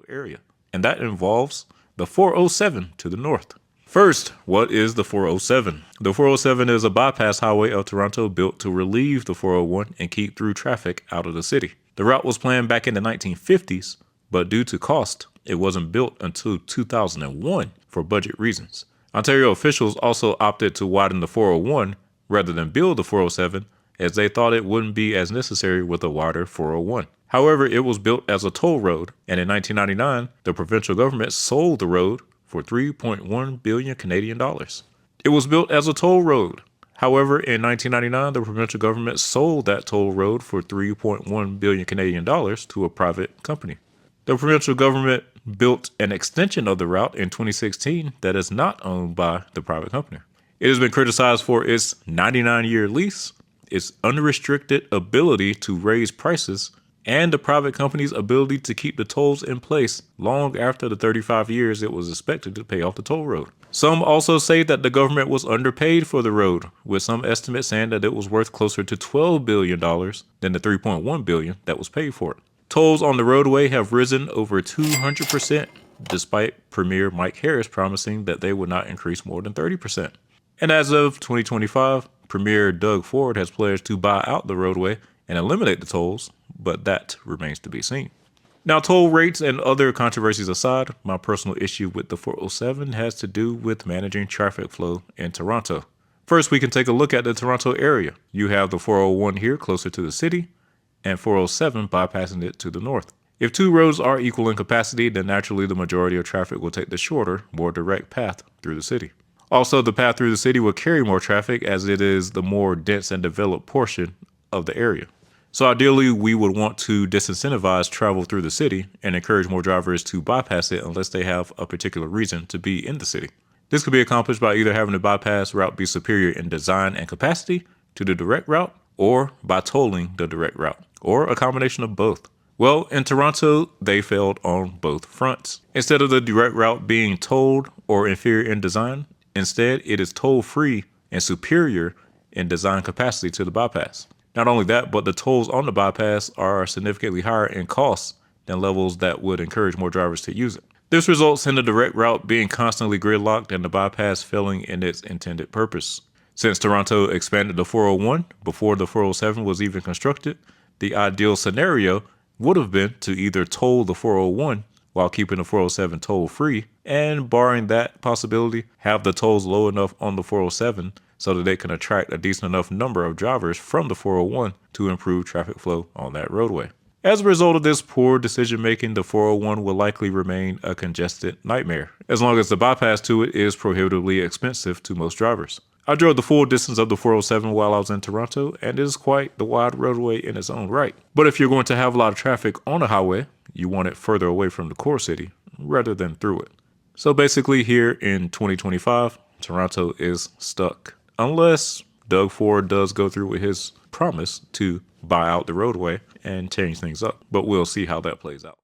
area, and that involves the 407 to the north. First, what is the 407? The 407 is a bypass highway of Toronto built to relieve the 401 and keep through traffic out of the city. The route was planned back in the 1950s, but due to cost, it wasn't built until 2001 for budget reasons. Ontario officials also opted to widen the 401 rather than build the 407, as they thought it wouldn't be as necessary with a wider 401. However, it was built as a toll road, and in 1999, the provincial government sold the road for 3.1 billion Canadian dollars. It was built as a toll road. However, in 1999, the provincial government sold that toll road for 3.1 billion Canadian dollars to a private company. The provincial government built an extension of the route in 2016 that is not owned by the private company. It has been criticized for its 99-year lease, its unrestricted ability to raise prices, and the private company's ability to keep the tolls in place long after the 35 years it was expected to pay off the toll road. Some also say that the government was underpaid for the road, with some estimates saying that it was worth closer to $12 billion than the $3.1 billion that was paid for it. Tolls on the roadway have risen over 200%, despite Premier Mike Harris promising that they would not increase more than 30%. And as of 2025, Premier Doug Ford has pledged to buy out the roadway and eliminate the tolls, but that remains to be seen. Now, toll rates and other controversies aside, my personal issue with the 407 has to do with managing traffic flow in Toronto. First, we can take a look at the Toronto area. You have the 401 here closer to the city, and 407 bypassing it to the north. If two roads are equal in capacity, then naturally the majority of traffic will take the shorter, more direct path through the city. Also, the path through the city will carry more traffic as it is the more dense and developed portion of the area. So ideally, we would want to disincentivize travel through the city and encourage more drivers to bypass it unless they have a particular reason to be in the city. This could be accomplished by either having the bypass route be superior in design and capacity to the direct route, or by tolling the direct route, or a combination of both. Well, in Toronto, they failed on both fronts. Instead of the direct route being tolled or inferior in design, instead it is toll-free and superior in design capacity to the bypass. Not only that, but the tolls on the bypass are significantly higher in costs than levels that would encourage more drivers to use it. This results in the direct route being constantly gridlocked and the bypass failing in its intended purpose. Since Toronto expanded the 401 before the 407 was even constructed, the ideal scenario would have been to either toll the 401 while keeping the 407 toll free, and barring that possibility, have the tolls low enough on the 407 so that they can attract a decent enough number of drivers from the 401 to improve traffic flow on that roadway. As a result of this poor decision making, the 401 will likely remain a congested nightmare, as long as the bypass to it is prohibitively expensive to most drivers. I drove the full distance of the 407 while I was in Toronto, and it is quite the wide roadway in its own right. But if you're going to have a lot of traffic on a highway, you want it further away from the core city rather than through it. So basically here in 2025, Toronto is stuck. Unless Doug Ford does go through with his promise to buy out the roadway and change things up. But we'll see how that plays out.